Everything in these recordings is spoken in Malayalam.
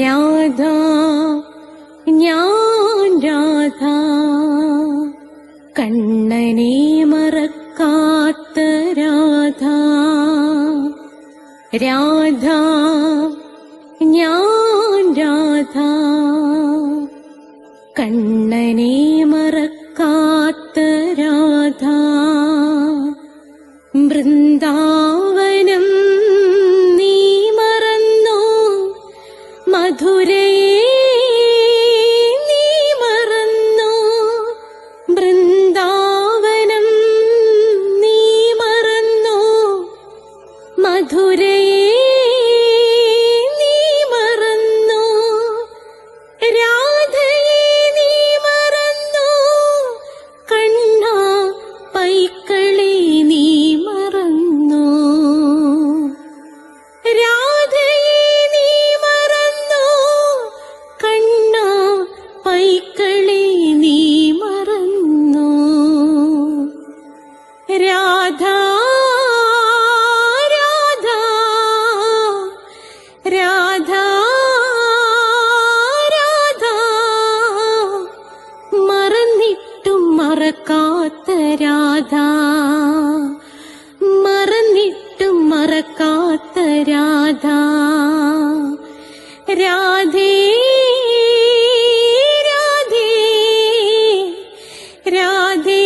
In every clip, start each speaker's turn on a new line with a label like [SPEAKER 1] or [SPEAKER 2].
[SPEAKER 1] രാധ ഞാൻ രാധ കണ്ണനെ മറക്കാത്ത രാധ. രാധ ഞാൻ രാധ കണ്ണനെ മറക്കാത്ത രാധ. വൃന്ദാവനം നീ മറന്നോ, മധുരയെ നീ മറന്നോ. വൃന്ദാവനം നീ മറന്നോ, മധുരയെ നീ മറന്നോ. രാധയെ നീ മറന്നോ, കണ്ണാ പൈക്കളെ നീ മറന്നോ. രാധയെ നീ മറന്നോ, കണ്ണാ പൈക്കളെ നീ മറന്നോ. രാധ രാധ രാധ രാധ മറന്നിട്ടും മറക്കാത്ത രാധ. മറന്നിട്ടും മറക്കാത്ത രാധ. രാധേ രാധേ രാധേ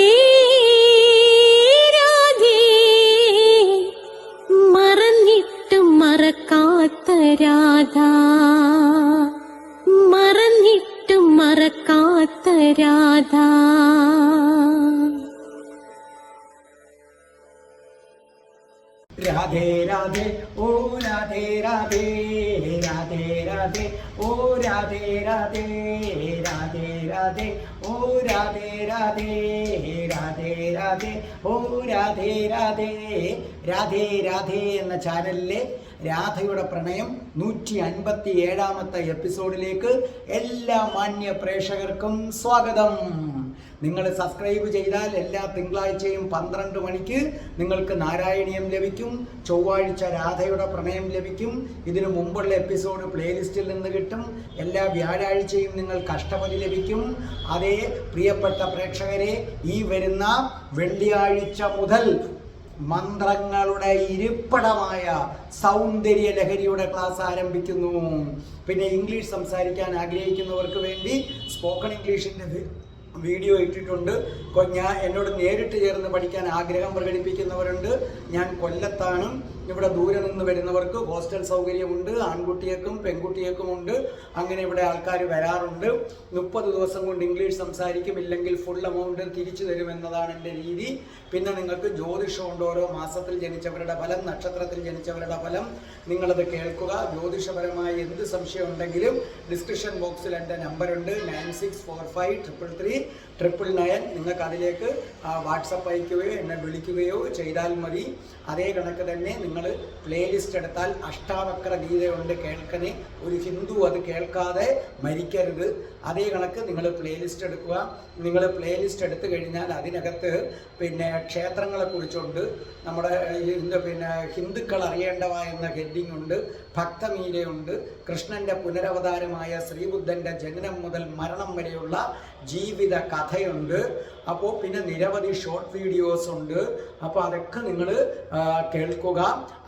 [SPEAKER 1] രാധേ മറന്നിട്ടും മറക്കാത്ത രാധ. മറന്നിട്ടും മറക്കാത്ത രാധ.
[SPEAKER 2] രാധേ രാധേ ഓ രാധേ രാധേ രാധേ രാധേ ഓ രാധേ രാധേ രാധേ രാധേ ഓ രാധേ രാധേ രാധേ രാധേ ഓ രാധേ രാധേ. രാധേ രാധേ എന്ന ചാനലിലെ രാധയുടെ പ്രണയം 157ാമത്തെ എപ്പിസോഡിലേക്ക് എല്ലാ മാന്യ പ്രേക്ഷകർക്കും സ്വാഗതം. നിങ്ങൾ സബ്സ്ക്രൈബ് ചെയ്താൽ എല്ലാ തിങ്കളാഴ്ചയും 12 മണിക്ക് നിങ്ങൾക്ക് നാരായണീയം ലഭിക്കും. ചൊവ്വാഴ്ച രാധയുടെ പ്രണയം ലഭിക്കും. ഇതിനു മുമ്പുള്ള എപ്പിസോഡ് പ്ലേലിസ്റ്റിൽ നിന്ന് കിട്ടും. എല്ലാ വ്യാഴാഴ്ചയും നിങ്ങൾക്ക് അഷ്ടപതി ലഭിക്കും. അതേ പ്രിയപ്പെട്ട പ്രേക്ഷകരെ, ഈ വരുന്ന വെള്ളിയാഴ്ച മുതൽ മന്ത്രങ്ങളുടെ ഇരിപ്പിടമായ സൗന്ദര്യ ലഹരിയുടെ ക്ലാസ് ആരംഭിക്കുന്നു. പിന്നെ ഇംഗ്ലീഷ് സംസാരിക്കാൻ ആഗ്രഹിക്കുന്നവർക്ക് വേണ്ടി സ്പോക്കൺ ഇംഗ്ലീഷിൻ്റെ വീഡിയോ ഇട്ടിട്ടുണ്ട്. എന്നോട് നേരിട്ട് ചേർന്ന് പഠിക്കാൻ ആഗ്രഹം പ്രകടിപ്പിക്കുന്നവരുണ്ട്. ഞാൻ കൊല്ലത്താണ്. ഇവിടെ ദൂരെ നിന്ന് വരുന്നവർക്ക് ഹോസ്റ്റൽ സൗകര്യമുണ്ട്. ആൺകുട്ടിയേക്കും പെൺകുട്ടിയേക്കും ഉണ്ട്. അങ്ങനെ ഇവിടെ ആൾക്കാർ വരാറുണ്ട്. 30 ദിവസം കൊണ്ട് ഇംഗ്ലീഷ് സംസാരിക്കും. ഇല്ലെങ്കിൽ ഫുൾ എമൗണ്ട് തിരിച്ചു തരുമെന്നതാണ് എൻ്റെ രീതി. പിന്നെ നിങ്ങൾക്ക് ജ്യോതിഷമുണ്ട്. ഓരോ മാസത്തിൽ ജനിച്ചവരുടെ ഫലം, നക്ഷത്രത്തിൽ ജനിച്ചവരുടെ ഫലം നിങ്ങളത് കേൾക്കുക. ജ്യോതിഷപരമായ എന്ത് സംശയം ഉണ്ടെങ്കിലും ഡിസ്ക്രിപ്ഷൻ ബോക്സിൽ എൻ്റെ നമ്പറുണ്ട് 9645333999. നിങ്ങൾക്ക് അതിലേക്ക് വാട്സപ്പ് അയക്കുകയോ എന്നെ വിളിക്കുകയോ ചെയ്താൽ മതി. അതേ കണക്ക് തന്നെ നിങ്ങൾ പ്ലേലിസ്റ്റ് എടുത്താൽ അഷ്ടാവക്ര ഗീതയുണ്ട് കേൾക്കണേ. ഒരു ഹിന്ദു അത് കേൾക്കാതെ മരിക്കരുത്. അതേ കണക്ക് നിങ്ങൾ പ്ലേലിസ്റ്റ് എടുക്കുക. നിങ്ങൾ പ്ലേലിസ്റ്റ് എടുത്തു കഴിഞ്ഞാൽ അതിനകത്ത് പിന്നെ ക്ഷേത്രങ്ങളെക്കുറിച്ചുണ്ട്, നമ്മുടെ ഹിന്ദുക്കൾ അറിയേണ്ടവ എന്ന ഹെഡിങ് ഉണ്ട്, ഭക്തമീരയുണ്ട്, കൃഷ്ണൻ്റെ പുനരവതാരമായ ശ്രീബുദ്ധൻ്റെ ജനനം മുതൽ മരണം വരെയുള്ള ജീവിത കഥയുണ്ട്. അപ്പോൾ പിന്നെ നിരവധി ഷോർട്ട് വീഡിയോസ് ഉണ്ട്. അപ്പോൾ അതൊക്കെ നിങ്ങൾ കേൾക്കുക.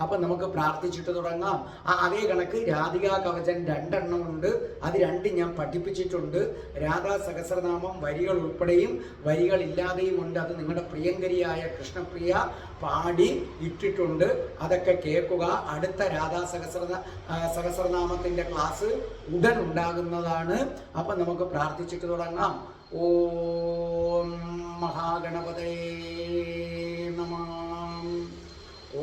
[SPEAKER 2] അപ്പം നമുക്ക് പ്രാർത്ഥിച്ചിട്ട് തുടങ്ങാം. അതേ കണക്ക് രാധികാ കവചൻ 2 എണ്ണം ഉണ്ട്. അത് 2 ഞാൻ പഠിപ്പിച്ചിട്ടുണ്ട്. രാധാ സഹസ്രനാമം വരികൾ ഉൾപ്പെടെയും വരികളില്ലാതെയും ഉണ്ട്. അത് നിങ്ങളുടെ പ്രിയങ്കരിയായ കൃഷ്ണപ്രിയ പാടി ഇട്ടിട്ടുണ്ട്. അതൊക്കെ കേൾക്കുക. അടുത്ത രാധാ സഹസ്രനാമത്തിൻ്റെ ക്ലാസ് ഉടൻ ഉണ്ടാകുന്നതാണ്. അപ്പം നമുക്ക് പ്രാർത്ഥിച്ചിട്ട് തുടങ്ങാം. ഓം മഹാഗണപതയേ നമഃ.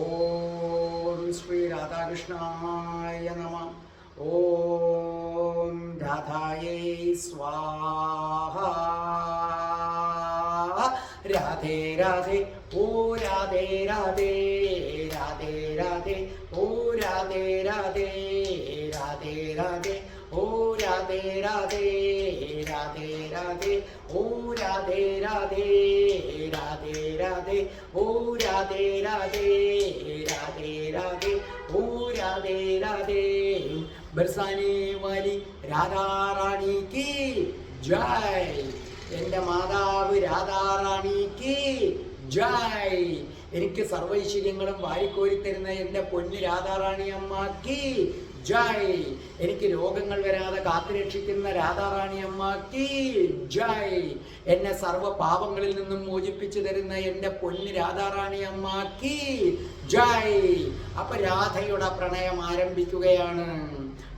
[SPEAKER 2] ഓം ശ്രീ രാധാകൃഷ്ണായ നമഃ. ഓം രാധായേ സ്വാഹ. രാധേ രാധേ ഓ രാധേ രാധേ രാധേ രാധേ ഓ രാധേ രാധേ രാധേ രാധേ ഓ രാധേ രാധേ രാധേ രാധേ ഓ രാധേ രാധേ രാധേ രാധേ ഓ രാധേ രാധേ രാധേ രാധേ ഓ രാധേ രാധേ. ബർസാനെ വാലി രാധാറാണിക്ക് ജയ്. എൻ്റെ മാതാവ് രാധാറാണിക്ക് ജയ്. എനിക്ക് സർവൈശ്വര്യങ്ങളും വാരിക്കോരി തരുന്ന എൻ്റെ പൊന്ന് രാധാറാണി അമ്മക്ക് ജയ്. എനിക്ക് രോഗങ്ങൾ വരാതെ കാത്തുരക്ഷിക്കുന്ന രാധാറാണി അമ്മക്ക് ജയ്. എന്നെ സർവ്വ പാപങ്ങളിൽ നിന്നും മോചിപ്പിച്ചു തരുന്ന എൻ്റെ പൊന്ന് രാധാറാണി അമ്മക്ക് ജയ്. അപ്പൊ രാധയുടെ പ്രണയം ആരംഭിക്കുകയാണ്.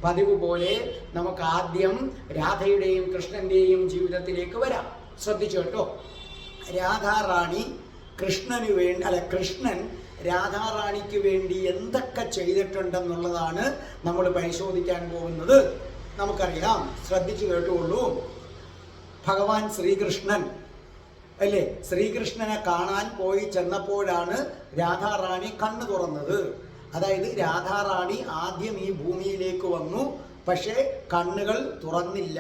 [SPEAKER 2] പതിവ് പോലെ നമുക്ക് ആദ്യം രാധയുടെയും കൃഷ്ണന്റെയും ജീവിതത്തിലേക്ക് വരാം. ശ്രദ്ധിച്ചു കേട്ടോ. രാധാറാണി കൃഷ്ണന് വേണ്ടി കൃഷ്ണൻ രാധാറാണിക്ക് വേണ്ടി എന്തൊക്കെ ചെയ്തിട്ടുണ്ടെന്നുള്ളതാണ് നമ്മൾ പരിശോധിക്കാൻ പോകുന്നത്. നമുക്കറിയാം, ശ്രദ്ധിച്ചു കേട്ടുള്ളൂ. ഭഗവാൻ ശ്രീകൃഷ്ണൻ അല്ലേ, ശ്രീകൃഷ്ണനെ കാണാൻ പോയി ചെന്നപ്പോഴാണ് രാധാറാണി കണ്ണു തുറന്നത്. അതായത് രാധാറാണി ആദ്യം ഈ ഭൂമിയിലേക്ക് വന്നു, പക്ഷേ കണ്ണുകൾ തുറന്നില്ല.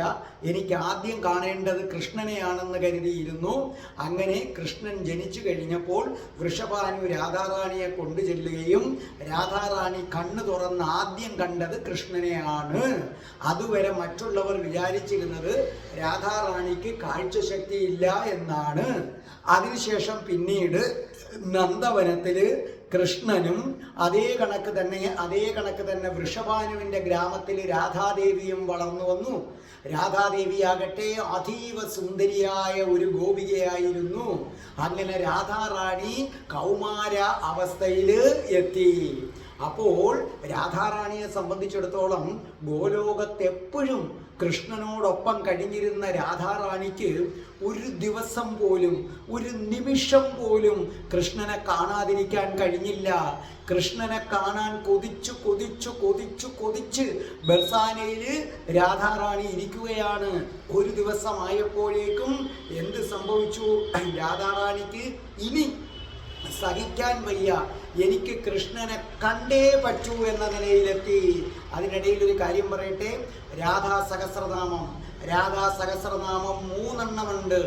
[SPEAKER 2] എനിക്ക് ആദ്യം കാണേണ്ടത് കൃഷ്ണനെയാണെന്ന് കരുതിയിരുന്നു. അങ്ങനെ കൃഷ്ണൻ ജനിച്ചു കഴിഞ്ഞപ്പോൾ വൃഷഭാനു രാധാറാണിയെ കൊണ്ടു ചെല്ലുകയും രാധാറാണി കണ്ണു തുറന്ന് ആദ്യം കണ്ടത് കൃഷ്ണനെയാണ്. അതുവരെ മറ്റുള്ളവർ വിചാരിച്ചിരുന്നത് രാധാറാണിക്ക് കാഴ്ചശക്തിയില്ല എന്നാണ്. അതിനുശേഷം പിന്നീട് നന്ദവനത്തിൽ കൃഷ്ണനും അതേ കണക്ക് തന്നെ വൃഷഭാനുവിൻ്റെ ഗ്രാമത്തിൽ രാധാദേവിയും വളർന്നു വന്നു. രാധാദേവിയാകട്ടെ അതീവ സുന്ദരിയായ ഒരു ഗോപികയായിരുന്നു. അങ്ങനെ രാധാറാണി കൗമാര അവസ്ഥയിൽ എത്തി. അപ്പോൾ രാധാറാണിയെ സംബന്ധിച്ചിടത്തോളം ഗോലോകത്തെപ്പോഴും കൃഷ്ണനോടൊപ്പം കഴിഞ്ഞിരുന്ന രാധാറാണിക്ക് ഒരു ദിവസം പോലും, ഒരു നിമിഷം പോലും കൃഷ്ണനെ കാണാതിരിക്കാൻ കഴിഞ്ഞില്ല. കൃഷ്ണനെ കാണാൻ കൊതിച്ചു കൊതിച്ചു കൊതിച്ചു കൊതിച്ച് ബർസാനയിൽ രാധാറാണി ഇരിക്കുകയാണ്. ഒരു ദിവസമായപ്പോഴേക്കും എന്ത് സംഭവിച്ചു? രാധാറാണിക്ക് ഇനി സഹിക്കാൻ വയ്യ, എനിക്ക് കൃഷ്ണനെ കണ്ടേ പറ്റൂ എന്ന നിലയിലെത്തി. അതിനിടയിൽ ഒരു കാര്യം പറയട്ടെ. രാധാ സഹസ്രനാമം 3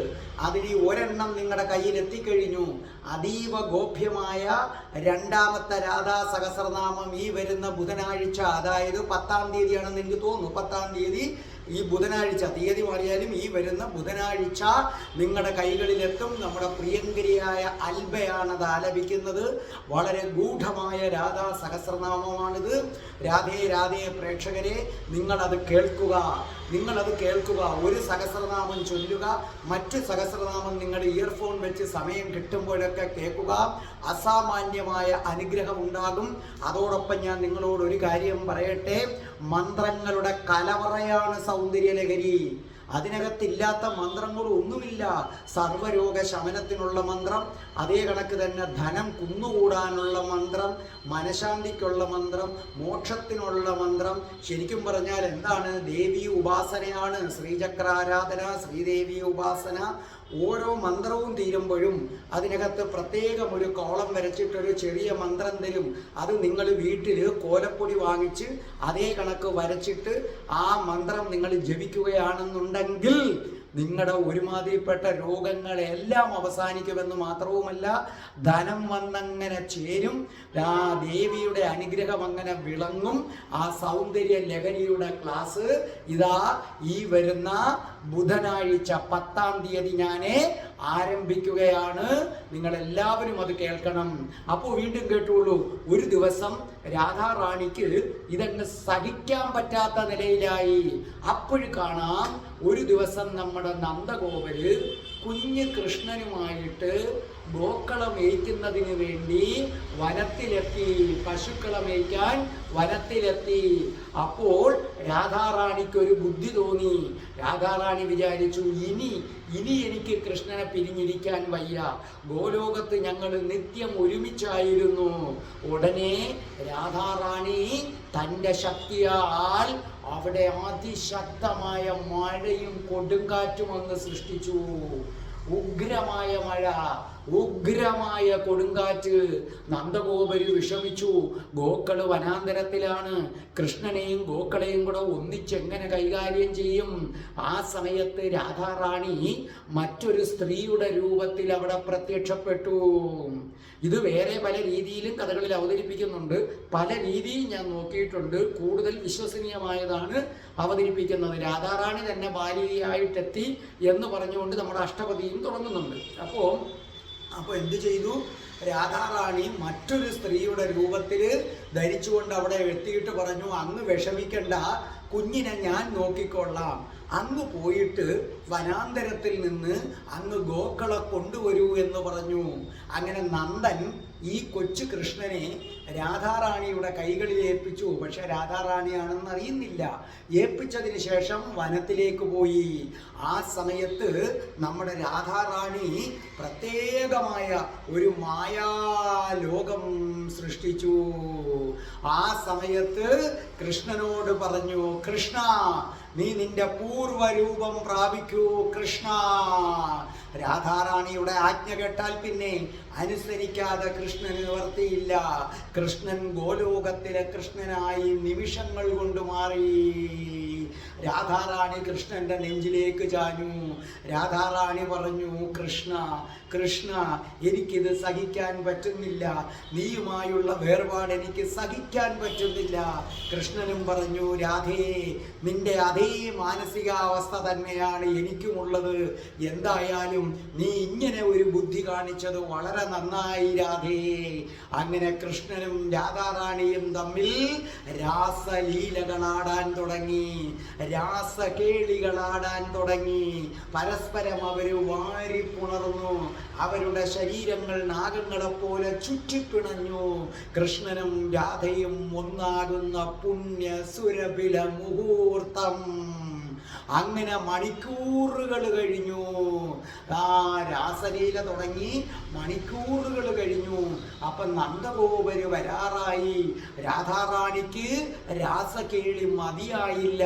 [SPEAKER 2] അതിൽ ഒരെണ്ണം നിങ്ങളുടെ കയ്യിൽ എത്തിക്കഴിഞ്ഞു. അതീവ ഗോപ്യമായ രണ്ടാമത്തെ രാധാ സഹസ്രനാമം ഈ വരുന്ന ബുധനാഴ്ച, അതായത് 10-ാം തീയതിയാണെന്ന് എനിക്ക് തോന്നുന്നു. 10-ാം തീയതി ഈ ബുധനാഴ്ച, തീയതി മാറിയാലും ഈ വരുന്ന ബുധനാഴ്ച നിങ്ങളുടെ കൈകളിലെത്തും. നമ്മുടെ പ്രിയങ്കരിയായ അൽബയാണത് ആലപിക്കുന്നത്. വളരെ ഗൂഢമായ രാധാ സഹസ്രനാമമാണിത്. രാധേ രാധേ പ്രേക്ഷകരെ, നിങ്ങളത് കേൾക്കുക. ഒരു സഹസ്രനാമം ചൊല്ലുക, മറ്റ് സഹസ്രനാമം നിങ്ങൾ ഇയർഫോൺ വെച്ച് സമയം കിട്ടുമ്പോഴൊക്കെ കേൾക്കുക. അസാമാന്യമായ അനുഗ്രഹം ഉണ്ടാകും. അതോടൊപ്പം ഞാൻ നിങ്ങളോട് ഒരു കാര്യം പറയട്ടെ. മന്ത്രങ്ങളുടെ കലവറയാണ് സൗന്ദര്യലഹരി. അതിനകത്തില്ലാത്ത മന്ത്രങ്ങളൊന്നുമില്ല. സർവ്വരോഗ ശമനത്തിനുള്ള മന്ത്രം, അതേ കണക്ക് തന്നെ ധനം കുന്നുകൂടാനുള്ള മന്ത്രം, മനഃശാന്തിക്കുള്ള മന്ത്രം, മോക്ഷത്തിനുള്ള മന്ത്രം. ശരിക്കും പറഞ്ഞാൽ എന്താണ്? ദേവീ ഉപാസനയാണ്. ശ്രീചക്രാരാധന, ശ്രീദേവി ഉപാസന. ഓരോ മന്ത്രവും തീരുമ്പോഴും അതിനകത്ത് പ്രത്യേകം ഒരു കോളം വരച്ചിട്ടൊരു ചെറിയ മന്ത്രം തരും. അത് നിങ്ങൾ വീട്ടിൽ കോലപ്പൊടി വാങ്ങിച്ച് അതേ കണക്ക് വരച്ചിട്ട് ആ മന്ത്രം നിങ്ങൾ ജപിക്കുകയാണെന്നുണ്ടെങ്കിൽ നിങ്ങളുടെ ഒരുമാതിരിപ്പെട്ട രോഗങ്ങളെല്ലാം അവസാനിക്കുമെന്ന് മാത്രവുമല്ല, ധനം വന്നങ്ങനെ ചേരും. ആ ദേവിയുടെ അനുഗ്രഹം അങ്ങനെ വിളങ്ങും. ആ സൗന്ദര്യ ലഹരിയുടെ ക്ലാസ് ഇതാ ഈ വരുന്ന ബുധനാഴ്ച 10-ാം തീയതി ഞാൻ ആരംഭിക്കുകയാണ്. നിങ്ങളെല്ലാവരും അത് കേൾക്കണം. അപ്പോൾ വീണ്ടും കേട്ടുള്ളൂ. ഒരു ദിവസം രാധാറാണിക്ക് ഇതങ്ങ് സഹിക്കാൻ പറ്റാത്ത നിലയിലായി. അപ്പോഴും കാണാം, ഒരു ദിവസം നമ്മുടെ നന്ദഗോപര് കുഞ്ഞ് കൃഷ്ണനുമായിട്ട് ഗോക്കളെ മേയ്ക്കുന്നതിന് വേണ്ടി വനത്തിലെത്തി. പശുക്കളെ മേയ്ക്കാൻ വനത്തിലെത്തി. അപ്പോൾ രാധാറാണിക്കൊരു ബുദ്ധി തോന്നി. രാധാറാണി വിചാരിച്ചു, ഇനി എനിക്ക് കൃഷ്ണനെ പിരിഞ്ഞിരിക്കാൻ വയ്യ. ഗോലോകത്ത് ഞങ്ങൾ നിത്യം ഒരുമിച്ചായിരുന്നു. ഉടനെ രാധാറാണി തൻ്റെ ശക്തിയാൽ അവിടെ അതിശക്തമായ മഴയും കൊടുങ്കാറ്റും അങ്ങ് സൃഷ്ടിച്ചു. ഉഗ്രമായ മഴ.
[SPEAKER 3] ഉഗ്രമായ കൊടുങ്കാറ്റ്. നന്ദഗോപര് വിഷമിച്ചു. ഗോക്കള് വനാന്തരത്തിലാണ്. കൃഷ്ണനെയും ഗോക്കളെയും കൂടെ ഒന്നിച്ചെങ്ങനെ കൈകാര്യം ചെയ്യും? ആ സമയത്ത് രാധാറാണി മറ്റൊരു സ്ത്രീയുടെ രൂപത്തിൽ അവിടെ പ്രത്യക്ഷപ്പെട്ടു. ഇത് വേറെ പല രീതിയിലും കഥകളിൽ അവതരിപ്പിക്കുന്നുണ്ട്. പല രീതിയും ഞാൻ നോക്കിയിട്ടുണ്ട്. കൂടുതൽ വിശ്വസനീയമായതാണ് അവതരിപ്പിക്കുന്നത്. രാധാറാണി തന്നെ ബാലികയായിട്ടെത്തി എന്ന് പറഞ്ഞുകൊണ്ട് നമ്മുടെ അഷ്ടപതിയും തുടങ്ങുന്നുണ്ട്. അപ്പോൾ എന്ത് ചെയ്തു? രാധാറാണി മറ്റൊരു സ്ത്രീയുടെ രൂപത്തിൽ ധരിച്ചുകൊണ്ട് അവിടെ എത്തിയിട്ട് പറഞ്ഞു, അങ്ങ് വിഷമിക്കണ്ട, കുഞ്ഞിനെ ഞാൻ നോക്കിക്കൊള്ളാം. അങ്ങ് പോയിട്ട് വനാന്തരത്തിൽ നിന്ന് അങ്ങ് ഗോക്കളെ കൊണ്ടുവരൂ എന്ന് പറഞ്ഞു. അങ്ങനെ നന്ദൻ ഈ കൊച്ചു കൃഷ്ണനെ രാധാറാണിയുടെ കൈകളിൽ ഏൽപ്പിച്ചു. പക്ഷെ രാധാറാണിയാണെന്ന് അറിയുന്നില്ല. ഏൽപ്പിച്ചതിന് ശേഷം വനത്തിലേക്ക് പോയി. ആ സമയത്ത് നമ്മുടെ രാധാറാണി പ്രത്യേകമായ ഒരു മായാലോകം സൃഷ്ടിച്ചു. ആ സമയത്ത് കൃഷ്ണനോട് പറഞ്ഞു, കൃഷ്ണ, നീ നിന്റെ പൂർവ്വരൂപം പ്രാപിക്കൂ കൃഷ്ണ. രാധാറാണിയുടെ ആജ്ഞ കേട്ടാൽ പിന്നെ അനുസരിക്കാതെ കൃഷ്ണന് നിവർത്തിയില്ല. കൃഷ്ണൻ ഗോലോകത്തിലെ കൃഷ്ണനായി നിമിഷങ്ങൾ കൊണ്ട് മാറി. രാധാറാണി കൃഷ്ണന്റെ നെഞ്ചിലേക്ക് ചാഞ്ഞു. രാധാറാണി പറഞ്ഞു, കൃഷ്ണ കൃഷ്ണ, എനിക്കിത് സഹിക്കാൻ പറ്റുന്നില്ല. നീയുമായുള്ള വേർപാട് എനിക്ക് സഹിക്കാൻ പറ്റുന്നില്ല. കൃഷ്ണനും പറഞ്ഞു, രാധേ, നിന്റെ അതേ മാനസികാവസ്ഥ തന്നെയാണ് എനിക്കുമുള്ളത്. എന്തായാലും നീ ഇങ്ങനെ ഒരു ബുദ്ധി കാണിച്ചത് വളരെ നന്നായി രാധേ. അങ്ങനെ കൃഷ്ണനും രാധാറാണിയും തമ്മിൽ രാസലീലകളാടാൻ തുടങ്ങി, രാസകേളികളാടാൻ തുടങ്ങി. പരസ്പരം അവര് വാരിപ്പുണർന്നു. അവരുടെ ശരീരങ്ങൾ നാഗങ്ങളെപ്പോലെ ചുറ്റിപ്പിണഞ്ഞു. കൃഷ്ണനും രാധയും ഒന്നാകുന്ന പുണ്യ സുരഭില മുഹൂർത്തം. അങ്ങനെ മണിക്കൂറുകൾ കഴിഞ്ഞു. ആ രാസലീല തുടങ്ങി മണിക്കൂറുകൾ കഴിഞ്ഞു. അപ്പം നന്ദഗോപര് വരാറായി. രാധാറാണിക്ക് രാസകേളി മതിയായില്ല.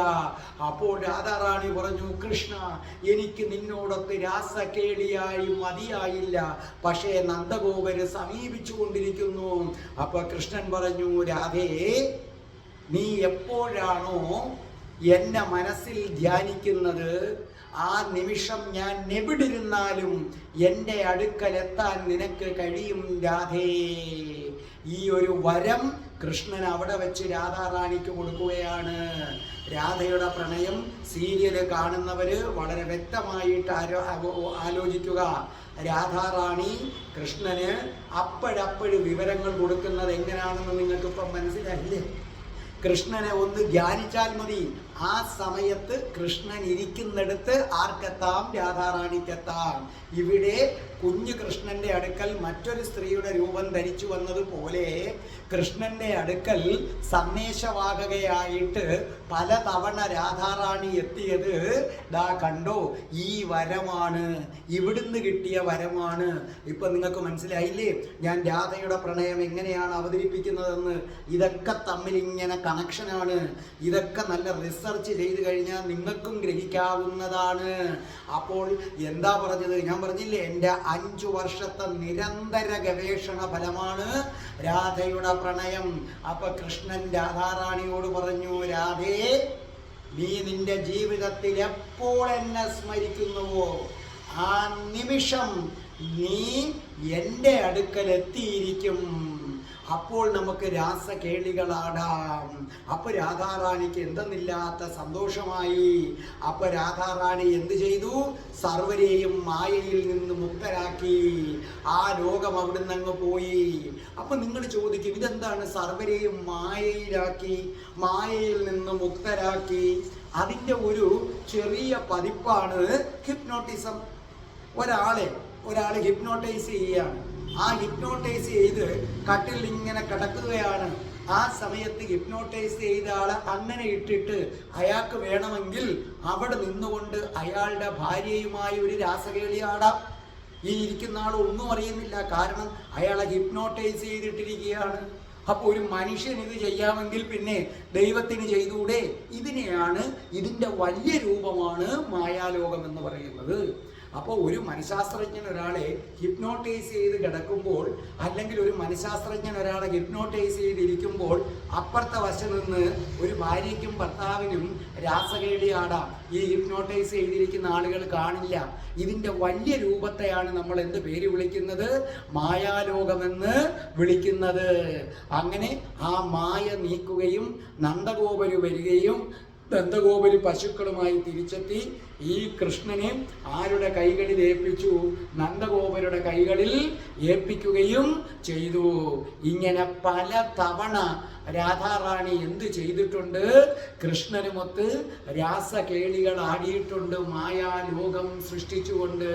[SPEAKER 3] അപ്പോൾ രാധാറാണി പറഞ്ഞു, കൃഷ്ണ, എനിക്ക് നിന്നോടൊത്ത് രാസകേളിയായി മതിയായില്ല. പക്ഷേ നന്ദഗോപര് സമീപിച്ചു കൊണ്ടിരിക്കുന്നു. അപ്പൊ കൃഷ്ണൻ പറഞ്ഞു, രാധേ, നീ എപ്പോഴാണോ എന്നെ മനസ്സിൽ ധ്യാനിക്കുന്നത്, ആ നിമിഷം ഞാൻ എവിടിരുന്നാലും എൻ്റെ അടുക്കലെത്താൻ നിനക്ക് കഴിയും രാധേ. ഈ ഒരു വരം കൃഷ്ണൻ അവിടെ വെച്ച് രാധാറാണിക്ക് കൊടുക്കുകയാണ്. രാധയുടെ പ്രണയം സീരിയൽ കാണുന്നവര് വളരെ വ്യക്തമായിട്ട് ആലോചിക്കുക. രാധാറാണി കൃഷ്ണന് അപ്പോഴപ്പോഴും വിവരങ്ങൾ കൊടുക്കുന്നത് എങ്ങനെയാണെന്ന് നിങ്ങൾക്കിപ്പം മനസ്സിലായില്ലേ? കൃഷ്ണനെ ഒന്ന് ധ്യാനിച്ചാൽ മതി. ആ സമയത്ത് കൃഷ്ണൻ ഇരിക്കുന്നിടത്ത് ആർക്കെത്താം? രാധാറാണിക്കെത്താം. ഇവിടെ കുഞ്ഞു കൃഷ്ണന്റെ അടുക്കൽ മറ്റൊരു സ്ത്രീയുടെ രൂപം ധരിച്ചു വന്നതുപോലെ കൃഷ്ണന്റെ അടുക്കൽ സന്ദേശവാഹകയായിട്ട് പലതവണ രാധാറാണി എത്തിയത് ദാ കണ്ടോ, ഈ വരമാണ്, ഇവിടുന്ന് കിട്ടിയ വരമാണ്. ഇപ്പൊ നിങ്ങൾക്ക് മനസ്സിലായില്ലേ ഞാൻ രാധയുടെ പ്രണയം എങ്ങനെയാണ് അവതരിപ്പിക്കുന്നതെന്ന്? ഇതൊക്കെ തമ്മിൽ ഇങ്ങനെ കണക്ഷനാണ്. ഇതൊക്കെ നല്ല റിസർച്ച് ചെയ്ത് കഴിഞ്ഞാൽ നിങ്ങൾക്കും ഗ്രഹിക്കാവുന്നതാണ്. അപ്പോൾ എന്താ പറഞ്ഞത്? ഞാൻ പറഞ്ഞില്ലേ, എൻ്റെ 5 വർഷത്തെ നിരന്തര ഗവേഷണ ഫലമാണ് രാധയുടെ പ്രണയം. അപ്പൊ കൃഷ്ണൻ രാധാറാണിയോട് പറഞ്ഞു, രാധേ, നീ നിന്റെ ജീവിതത്തിൽ എപ്പോൾ എന്നെ സ്മരിക്കുന്നുവോ ആ നിമിഷം നീ എൻ്റെ അടുക്കൽ എത്തിയിരിക്കും. അപ്പോൾ നമുക്ക് രാസകേളികളാടാം. അപ്പൊ രാധാറാണിക്ക് എന്തെന്നില്ലാത്ത സന്തോഷമായി. അപ്പൊ രാധാറാണി എന്ത് ചെയ്തു? സർവരെയും മായയിൽ നിന്ന് മുക്തരാക്കി. ആ ലോകം അവിടുന്ന് അങ്ങ് പോയി. അപ്പൊ നിങ്ങൾ ചോദിക്കും, ഇതെന്താണ് സർവരെയും മായയിലാക്കി, മായയിൽ നിന്ന് മുക്തരാക്കി? അതിൻ്റെ ഒരു ചെറിയ പതിപ്പാണ് ഹിപ്നോട്ടിസം. ഒരാളെ ഹിപ്നോട്ടൈസ് ചെയ്യുകയാണ്. ആ ഹിപ്നോട്ടൈസ് ചെയ്ത് കട്ടിൽ ഇങ്ങനെ കിടക്കുകയാണ്. ആ സമയത്ത് ഹിപ്നോട്ടൈസ് ചെയ്ത ആളെ അങ്ങനെ ഇട്ടിട്ട് അയാൾക്ക് വേണമെങ്കിൽ അവിടെ നിന്നുകൊണ്ട് അയാളുടെ ഭാര്യയുമായി ഒരു രാസകേളി ആടാം. ഈ ഇരിക്കുന്ന ആൾ ഒന്നും അറിയുന്നില്ല, കാരണം അയാളെ ഹിപ്നോട്ടൈസ് ചെയ്തിട്ടിരിക്കുകയാണ്. അപ്പോൾ ഒരു മനുഷ്യൻ ഇത് ചെയ്യാമെങ്കിൽ പിന്നെ ദൈവത്തിന് ചെയ്തുകൂടെ? ഇതിന്റെ വലിയ രൂപമാണ് മായാലോകം എന്ന് പറയുന്നത്. അപ്പോൾ ഒരു മനഃശാസ്ത്രജ്ഞൻ ഒരാളെ ഹിപ്നോട്ടൈസ് ചെയ്ത് കിടക്കുമ്പോൾ, അല്ലെങ്കിൽ ഒരു മനഃശാസ്ത്രജ്ഞൻ ഒരാളെ ഹിപ്നോട്ടൈസ് ചെയ്തിരിക്കുമ്പോൾ അപ്പുറത്തെ വശം നിന്ന് ഒരു ഭാര്യയ്ക്കും ഭർത്താവിനും രാസകേളിയാടാം. ഈ ഹിപ്നോട്ടൈസ് ചെയ്തിരിക്കുന്ന ആളുകൾ കാണില്ല. ഇതിൻ്റെ വലിയ രൂപത്തെയാണ് നമ്മൾ എന്ത് പേര് വിളിക്കുന്നത്? മായാലോകമെന്ന് വിളിക്കുന്നത്. അങ്ങനെ ആ മായ നീക്കുകയും നന്ദഗോപര് വരികയും നന്ദഗോപര് പശുക്കളുമായി തിരിച്ചെത്തി ഈ കൃഷ്ണനെ ആരുടെ കൈകളിൽ ഏൽപ്പിച്ചു? നന്ദഗോപരുടെ കൈകളിൽ ഏൽപ്പിക്കുകയും ചെയ്തു. ഇങ്ങനെ പല തവണ രാധാറാണി എന്ത് ചെയ്തിട്ടുണ്ട്? കൃഷ്ണനുമൊത്ത് രാസകേളികൾ ആടിയിട്ടുണ്ട്, മായാലോകം സൃഷ്ടിച്ചുകൊണ്ട്.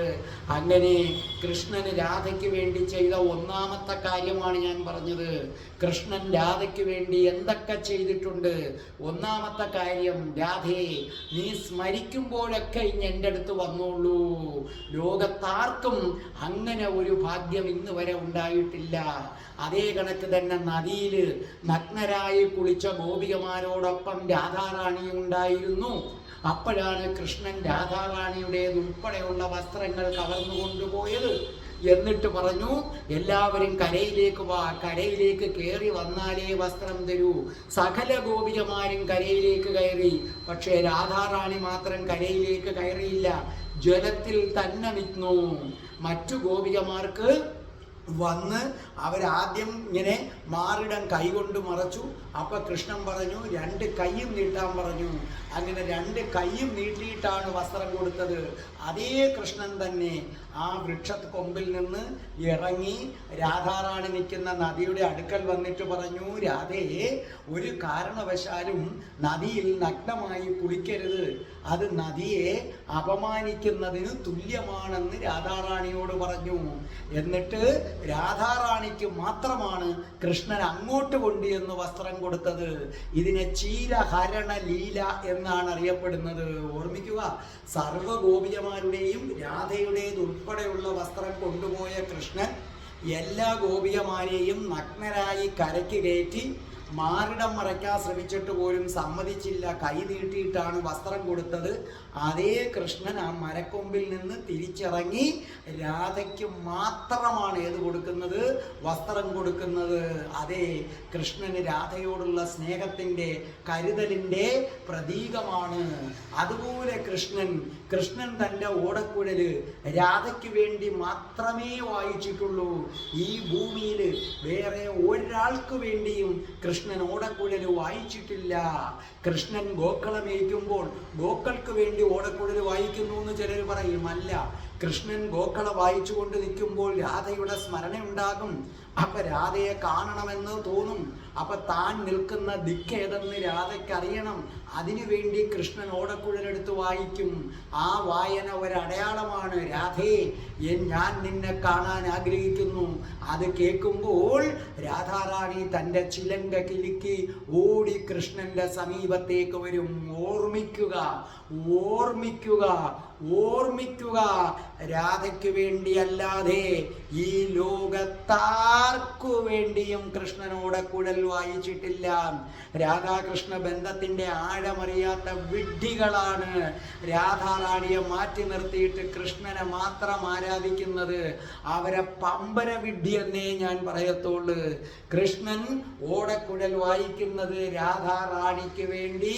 [SPEAKER 3] അങ്ങനെ കൃഷ്ണന് രാധയ്ക്ക് വേണ്ടി ചെയ്ത ഒന്നാമത്തെ കാര്യമാണ് ഞാൻ പറഞ്ഞത്. കൃഷ്ണൻ രാധയ്ക്ക് വേണ്ടി എന്തൊക്കെ ചെയ്തിട്ടുണ്ട്? ഒന്നാമത്തെ കാര്യം, രാധേ നീ സ്മരിക്കുമ്പോഴൊക്കെ ഇനി എൻ്റെ അടുത്ത് വന്നോളൂ. ലോകത്താർക്കും അങ്ങനെ ഒരു ഭാഗ്യം ഇന്ന് വരെ ഉണ്ടായിട്ടില്ല. അതേ കണക്ക് തന്നെ നദിയിൽ നഗ്നരായി കുളിച്ച ഗോപികമാരോടൊപ്പം രാധാറാണി ഉണ്ടായിരുന്നു. അപ്പോഴാണ് കൃഷ്ണൻ രാധാറാണിയുടേതുൾപ്പെടെയുള്ള വസ്ത്രങ്ങൾ കവർന്നു കൊണ്ടുപോയത്. എന്നിട്ട് പറഞ്ഞു, എല്ലാവരും കരയിലേക്ക് വാ, കരയിലേക്ക് കയറി വന്നാലേ വസ്ത്രം തരൂ. സകല ഗോപികമാരും കരയിലേക്ക് കയറി. പക്ഷേ രാധാറാണി മാത്രം കരയിലേക്ക് കയറിയില്ല, ജലത്തിൽ തന്നെ നിന്നു. മറ്റു ഗോപികമാർക്ക് വന്ന് അവരാദ്യം ഇങ്ങനെ മാറിടം കൈകൊണ്ട് മറച്ചു. അപ്പൊ കൃഷ്ണൻ പറഞ്ഞു, രണ്ട് കൈയും നീട്ടാൻ പറഞ്ഞു. അങ്ങനെ രണ്ട് കൈയും നീട്ടിയിട്ടാണ് വസ്ത്രം കൊടുത്തത്. അതേ കൃഷ്ണൻ തന്നെ ആ വൃക്ഷക്കൊമ്പിൽ നിന്ന് ഇറങ്ങി രാധാറാണി നിൽക്കുന്ന നദിയുടെ അടുക്കൽ വന്നിട്ട് പറഞ്ഞു, രാധേ ഒരു കാരണവശാലും നദിയിൽ നഗ്നമായി കുളിക്കരുത്, അത് നദിയെ അപമാനിക്കുന്നതിന് തുല്യമാണെന്ന് രാധാറാണിയോട് പറഞ്ഞു. എന്നിട്ട് രാധാറാണിക്ക് മാത്രമാണ് കൃഷ്ണൻ അങ്ങോട്ട് കൊണ്ടുവന്ന് വസ്ത്രം കൊടുത്തത്. ഇതിനെ ചീരഹരണ ലീല എന്നാണ് അറിയപ്പെടുന്നത്. ഓർമ്മിക്കുക, സർവ്വഗോപികമാരുടെയും രാധയുടേതുൾപ്പെടെയുള്ള വസ്ത്രം കൊണ്ടുപോയ കൃഷ്ണൻ എല്ലാ ഗോപികമാരെയും നഗ്നരായി കരയ്ക്ക് കയറ്റി മാറിടം മറയ്ക്കാൻ ശ്രമിച്ചിട്ട് പോലും സമ്മതിച്ചില്ല, കൈ നീട്ടിയിട്ടാണ് വസ്ത്രം കൊടുത്തത്. അതേ കൃഷ്ണൻ ആ മരക്കൊമ്പിൽ നിന്ന് തിരിച്ചിറങ്ങി രാധയ്ക്ക് മാത്രമാണ് ഏത് കൊടുക്കുന്നത്? വസ്ത്രം കൊടുക്കുന്നത്. അതെ, കൃഷ്ണന് രാധയോടുള്ള സ്നേഹത്തിൻ്റെ കരുതലിൻ്റെ പ്രതീകമാണ്. അതുപോലെ കൃഷ്ണൻ തൻ്റെ ഓടക്കുഴല് രാധയ്ക്ക് വേണ്ടി മാത്രമേ വായിച്ചിട്ടുള്ളൂ. ഈ ഭൂമിയിൽ വേറെ ഒരാൾക്ക് വേണ്ടിയും കൃഷ്ണൻ ഓടക്കുഴല് വായിച്ചിട്ടില്ല. കൃഷ്ണൻ ഗോക്കളെ മേയ്ക്കുമ്പോൾ ഗോക്കൾക്ക് വേണ്ടി ഓടക്കുഴല് വായിക്കുന്നു എന്ന് ചിലർ പറയും. അല്ല, കൃഷ്ണൻ ഗോക്കളെ വായിച്ചുകൊണ്ട് നിൽക്കുമ്പോൾ രാധയുടെ സ്മരണ ഉണ്ടാകും. അപ്പൊ രാധയെ കാണണമെന്ന് തോന്നും. അപ്പൊ താൻ നിൽക്കുന്ന ദിക്കേതെന്ന് രാധയ്ക്ക് അറിയണം. അതിനുവേണ്ടി കൃഷ്ണൻ ഓടക്കുഴലെടുത്ത് വായിക്കും. ആ വായന ഒരടയാളമാണ്. രാധേ, ഞാൻ നിന്നെ കാണാൻ ആഗ്രഹിക്കുന്നു. അത് കേൾക്കുമ്പോൾ രാധാറാണി തൻ്റെ ചിലങ്ക കിലുക്കി ഓടി കൃഷ്ണന്റെ സമീപത്തേക്ക് വരും. ഓർമ്മിക്കുക, ഓർമ്മിക്കുക, ഓർമ്മിക്കുക, രാധയ്ക്ക് വേണ്ടിയല്ലാതെ ഈ ലോകത്താർക്കു വേണ്ടിയും കൃഷ്ണനോട് കുഴൽ വായിച്ചിട്ടില്ല. രാധാകൃഷ്ണ ബന്ധത്തിന്റെ ആഴമറിയാത്ത വിഡ്ഢികളാണ് രാധാറാണിയെ മാറ്റി നിർത്തിയിട്ട് കൃഷ്ണനെ മാത്രം ആരാധിക്കുന്നത്. അവരെ പമ്പര വിഡ്ഢി എന്നേ ഞാൻ പറയത്തുള്ളൂ. കൃഷ്ണൻ ഓടക്കുഴൽ വായിക്കുന്നത് രാധാറാണിക്ക് വേണ്ടി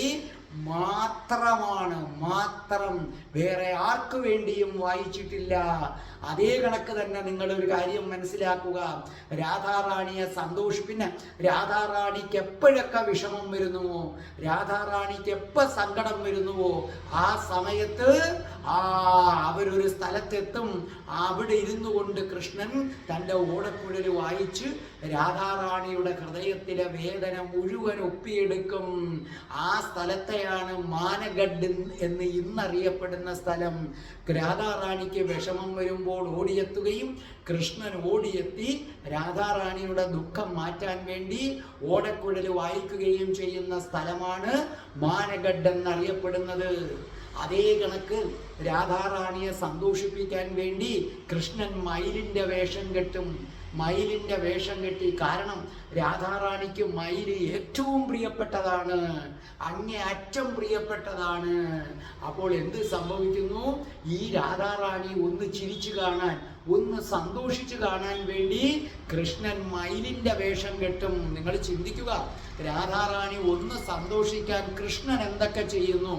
[SPEAKER 3] മാത്രമാണ്, മാത്രം, വേറെ ആർക്കു വേണ്ടിയും വായിച്ചിട്ടില്ല. അതേ കണക്ക് തന്നെ നിങ്ങളൊരു കാര്യം മനസ്സിലാക്കുക, രാധാറാണിയെ പിന്നെ രാധാറാണിക്ക് എപ്പോഴൊക്കെ വിഷമം വരുന്നുവോ, രാധാറാണിക്ക് എപ്പോൾ സങ്കടം വരുന്നുവോ, ആ സമയത്ത് അവരൊരു സ്ഥലത്തെത്തും. അവിടെ ഇരുന്നു കൊണ്ട് കൃഷ്ണൻ തൻ്റെ ഓടക്കുഴല് വായിച്ച് രാധാറാണിയുടെ ഹൃദയത്തിലെ വേദന മുഴുവൻ ഒപ്പിയെടുക്കും. ആ സ്ഥലത്തെയാണ് മാനഗഡ് എന്ന് ഇന്നറിയപ്പെടുന്ന സ്ഥലം. രാധാറാണിക്ക് വിഷമം വരുമ്പോൾ ഓടിയെത്തുകയും കൃഷ്ണൻ ഓടിയെത്തി രാധാറാണിയുടെ ദുഃഖം മാറ്റാൻ വേണ്ടി ഓടക്കുഴല് വായിക്കുകയും ചെയ്യുന്ന സ്ഥലമാണ് മാനഗഡ് എന്നറിയപ്പെടുന്നത്. അതേ കണക്ക് രാധാറാണിയെ സന്തോഷിപ്പിക്കാൻ വേണ്ടി കൃഷ്ണൻ മയിലിൻ്റെ വേഷം കെട്ടും. മയിലിൻ്റെ വേഷം കെട്ടി. കാരണം രാധാറാണിക്ക് മയില് ഏറ്റവും പ്രിയപ്പെട്ടതാണ്, അങ്ങേയറ്റം പ്രിയപ്പെട്ടതാണ്. അപ്പോൾ എന്ത് സംഭവിക്കുന്നു? ഈ രാധാറാണി ഒന്ന് ചിരിച്ചു കാണാൻ, ഒന്ന് സന്തോഷിച്ചു കാണാൻ വേണ്ടി കൃഷ്ണൻ മയിലിൻ്റെ വേഷം കെട്ടും. നിങ്ങൾ ചിന്തിക്കുക, രാധാറാണി ഒന്ന് സന്തോഷിക്കാൻ കൃഷ്ണൻ എന്തൊക്കെ ചെയ്യുന്നു?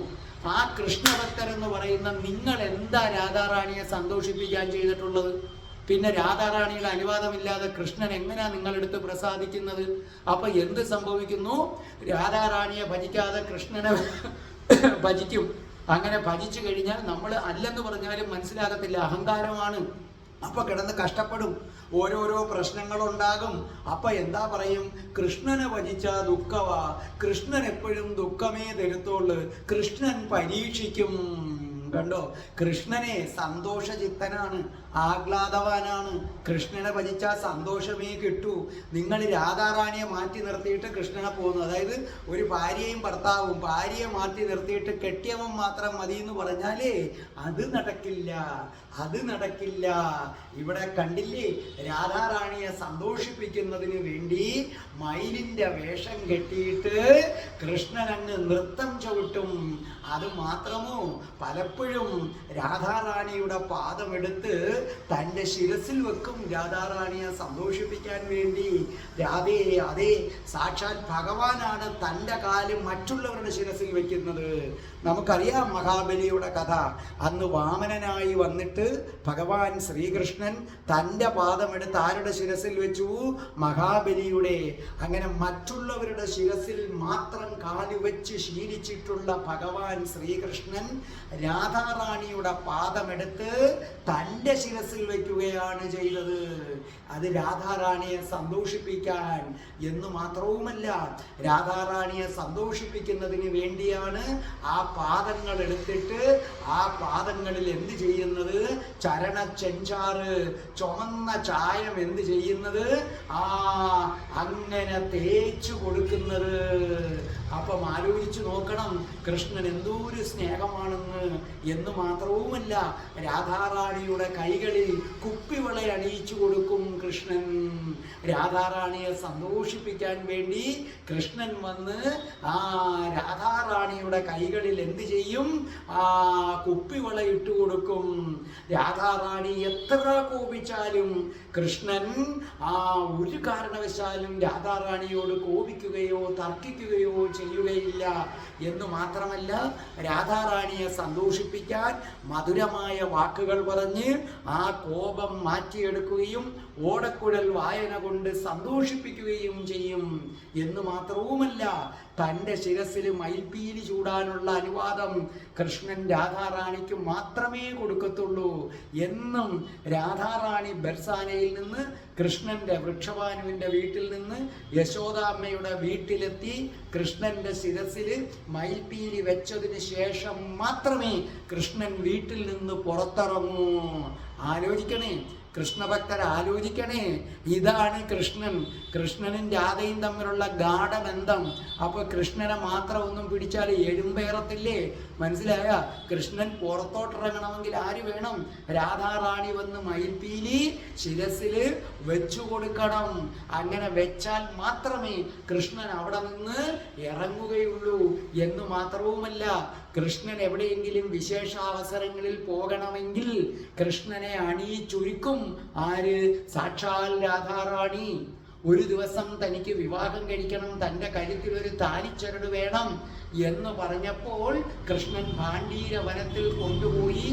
[SPEAKER 3] ആ കൃഷ്ണഭക്തരെന്ന് പറയുന്ന നിങ്ങൾ എന്താ രാധാറാണിയെ സന്തോഷിപ്പിക്കാൻ ചെയ്തിട്ടുള്ളത്? പിന്നെ രാധാറാണിയുടെ അനുവാദമില്ലാതെ കൃഷ്ണൻ എങ്ങനെയാ നിങ്ങളെടുത്ത് പ്രസാദിക്കുന്നത്? അപ്പൊ എന്ത് സംഭവിക്കുന്നു? രാധാറാണിയെ ഭജിക്കാതെ കൃഷ്ണനെ ഭജിക്കും. അങ്ങനെ ഭജിച്ചു കഴിഞ്ഞാൽ നമ്മൾ അല്ലെന്ന് പറഞ്ഞാലും മനസ്സിലാകത്തില്ല, അഹങ്കാരമാണ്. അപ്പൊ കിടന്ന് കഷ്ടപ്പെടും, ഓരോരോ പ്രശ്നങ്ങളുണ്ടാകും. അപ്പൊ എന്താ പറയും? കൃഷ്ണനെ ഭജിച്ച ദുഃഖവാ, കൃഷ്ണൻ എപ്പോഴും ദുഃഖമേ തരുത്തോള്, കൃഷ്ണൻ പരീക്ഷിക്കും. കണ്ടോ, കൃഷ്ണനെ സന്തോഷചിത്തനാണ്, ആഹ്ലാദവാനാണ്. കൃഷ്ണനെ ഭജിച്ചാൽ സന്തോഷമേ കിട്ടൂ. നിങ്ങൾ രാധാറാണിയെ മാറ്റി നിർത്തിയിട്ട് കൃഷ്ണനെ പോകുന്നു. അതായത് ഒരു ഭാര്യയും ഭർത്താവും, ഭാര്യയെ മാറ്റി നിർത്തിയിട്ട് കെട്ടിയവൻ മാത്രം മതി എന്ന് പറഞ്ഞാലേ അത് നടക്കില്ല, അത് നടക്കില്ല. ഇവിടെ കണ്ടില്ലേ, രാധാറാണിയെ സന്തോഷിപ്പിക്കുന്നതിന് വേണ്ടി മയിലിൻ്റെ വേഷം കെട്ടിയിട്ട് കൃഷ്ണൻ അങ്ങ് നൃത്തം ചവിട്ടും. അത് മാത്രമോ, പലപ്പോഴും രാധാറാണിയുടെ പാദമെടുത്ത് തൻ്റെ ശിരസിൽ വെക്കും, രാധാറാണിയെ സന്തോഷിപ്പിക്കാൻ വേണ്ടി. രാധേ, അതേ, സാക്ഷാൽ ഭഗവാനാണ് തൻ്റെ കാല് മറ്റുള്ളവരുടെ ശിരസിൽ വെക്കുന്നത്. നമുക്കറിയാം മഹാബലിയുടെ കഥ. അന്ന് വാമനനായി വന്നിട്ട് ഭഗവാൻ ശ്രീകൃഷ്ണൻ തൻ്റെ പാദമെടുത്ത് ആരുടെ ശിരസിൽ വെച്ചു? മഹാബലിയുടെ. അങ്ങനെ മറ്റുള്ളവരുടെ ശിരസിൽ മാത്രം കാല് വെച്ച് ശീലിച്ചിട്ടുള്ള ഭഗവാൻ ശ്രീകൃഷ്ണൻ രാധാറാണിയുടെ പാദമെടുത്ത് തൻ്റെ ശിരസിൽ വയ്ക്കുകയാണ് ചെയ്തത്. അത് രാധാറാണിയെ സന്തോഷിപ്പിക്കാൻ എന്ന് മാത്രവുമല്ല, രാധാറാണിയെ സന്തോഷിപ്പിക്കുന്നതിന് വേണ്ടിയാണ് ആ പാദങ്ങൾ എടുത്തിട്ട് ആ പാദങ്ങളിൽ എന്ത് ചെയ്യുന്നത്? ചരണ ചെഞ്ചാറ്, ചുമന്ന ചായം എന്ത് ചെയ്യുന്നത്? അങ്ങനെ തേച്ചു കൊടുക്കുന്നത്. അപ്പം ആലോചിച്ചു നോക്കണം, കൃഷ്ണൻ എന്തോരു സ്നേഹമാണെന്ന്. എന്ന് മാത്രവുമല്ല, രാധാറാണിയുടെ കൈകളിൽ കുപ്പിവള അണിയിച്ചു കൊടുക്കും കൃഷ്ണൻ. രാധാറാണിയെ സന്തോഷിപ്പിക്കാൻ വേണ്ടി കൃഷ്ണൻ വന്ന് രാധാറാണിയുടെ കൈകളിൽ എന്ത് ചെയ്യും? കുപ്പിവള ഇട്ടു കൊടുക്കും. രാധാറാണി എത്ര കോപിച്ചാലും കൃഷ്ണൻ ഒരു കാരണവശാലും രാധാറാണിയോട് കോപിക്കുകയോ തർക്കിക്കുകയോ ചെയ്യുകയില്ല. എന്ന് മാത്രമല്ല, രാധാറാണിയെ സന്തോഷിപ്പിക്കാൻ മധുരമായ വാക്കുകൾ പറഞ്ഞ് ആ കോപം മാറ്റിയെടുക്കുകയും ഓടക്കുഴൽ വായന കൊണ്ട് സന്തോഷിപ്പിക്കുകയും ചെയ്യും. എന്ന് മാത്രവുമല്ല, തൻ്റെ ശിരസിൽ മയിൽപ്പീലി ചൂടാനുള്ള അനുവാദം കൃഷ്ണൻ രാധാറാണിക്ക് മാത്രമേ കൊടുക്കത്തുള്ളൂ. എന്നും രാധാറാണി ബർസാനയിൽ നിന്ന് കൃഷ്ണന്റെ വൃക്ഷഭാനുവിൻ്റെ വീട്ടിൽ നിന്ന് യശോദാമ്മയുടെ വീട്ടിലെത്തി കൃഷ്ണന്റെ ശിരസിൽ മയിൽപ്പീലി വെച്ചതിന് ശേഷം മാത്രമേ കൃഷ്ണൻ വീട്ടിൽ നിന്ന് പുറത്തിറങ്ങൂ. ആലോചിക്കണേ, കൃഷ്ണഭക്തർ ആലോചിക്കണേ. ഇതാണ് കൃഷ്ണൻ. കൃഷ്ണനും രാധയും തമ്മിലുള്ള ഗാഢബന്ധം. അപ്പോൾ കൃഷ്ണനെ മാത്രം ഒന്നും പിടിച്ചാൽ എഴുമ്പേറത്തില്ലേ? മനസ്സിലായ? കൃഷ്ണൻ പുറത്തോട്ടിറങ്ങണമെങ്കിൽ ആര് വേണം? രാധാറാണി വന്ന് മയിൽപ്പീലി ശിരസിൽ വെച്ചു കൊടുക്കണം. അങ്ങനെ വെച്ചാൽ മാത്രമേ കൃഷ്ണൻ അവിടെ നിന്ന് ഇറങ്ങുകയുള്ളൂ. എന്ന് മാത്രവുമല്ല, കൃഷ്ണൻ എവിടെയെങ്കിലും വിശേഷാവസരങ്ങളിൽ പോകണമെങ്കിൽ കൃഷ്ണനെ അണിയിച്ചൊരുക്കും ആര്? സാക്ഷാൽ രാധാറാണി. ഒരു ദിവസം തനിക്ക് വിവാഹം കഴിക്കണം, തൻ്റെ കഴുത്തിൽ ഒരു താലിച്ചരട് വേണം എന്ന് പറഞ്ഞപ്പോൾ കൃഷ്ണൻ ഭാണ്ഡീര വനത്തിൽ കൊണ്ടുപോയി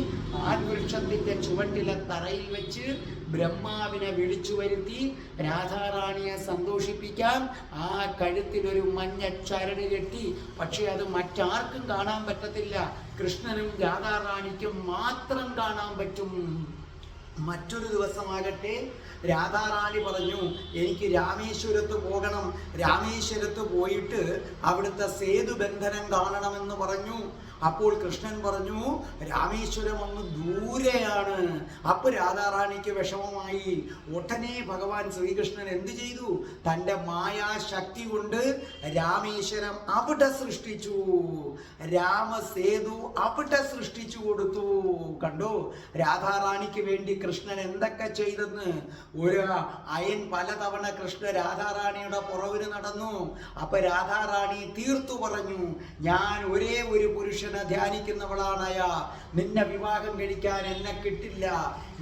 [SPEAKER 3] ആൽവൃക്ഷത്തിൻ്റെ ചുവട്ടിലെ തറയിൽ വെച്ച് ബ്രഹ്മാവിനെ വിളിച്ചു വരുത്തി രാധാറാണിയെ സന്തോഷിപ്പിക്കാൻ ആ കഴുത്തിലൊരു മഞ്ഞ ചരട് കെട്ടി. പക്ഷെ അത് മറ്റാർക്കും കാണാൻ പറ്റത്തില്ല, കൃഷ്ണനും രാധാറാണിക്കും മാത്രം കാണാൻ പറ്റും. മറ്റൊരു ദിവസമാകട്ടെ, രാധാറാണി പറഞ്ഞു, എനിക്ക് രാമേശ്വരത്ത് പോകണം, രാമേശ്വരത്ത് പോയിട്ട് അവിടുത്തെ സേതുബന്ധനം കാണണമെന്ന് പറഞ്ഞു. അപ്പോൾ കൃഷ്ണൻ പറഞ്ഞു, രാമേശ്വരം ഒന്ന് ദൂരെയാണ്. അപ്പോൾ രാധാറാണിക്ക് വിഷമമായി. ഉടനെ ഭഗവാൻ ശ്രീകൃഷ്ണൻ എന്ത് ചെയ്തു? തൻ്റെ മായാശക്തി കൊണ്ട് രാമേശ്വരം അവിടെ സൃഷ്ടിച്ചു, രാമസേതു അവിടെ സൃഷ്ടിച്ചു കൊടുത്തു. കണ്ടോ, രാധാറാണിക്ക് വേണ്ടി കൃഷ്ണൻ എന്തൊക്കെ ചെയ്തെന്ന്. ഒരു അയൻ പലതവണ കൃഷ്ണ രാധാറാണിയുടെ പുറവിന് നടന്നു. അപ്പൊ രാധാറാണി തീർത്തു പറഞ്ഞു, ഞാൻ ഒരേ ഒരു പുരുഷനെ ധ്യാനിക്കുന്നവളാണയ, നിന്നെ വിവാഹം കഴിക്കാൻ എന്നെ കിട്ടില്ല,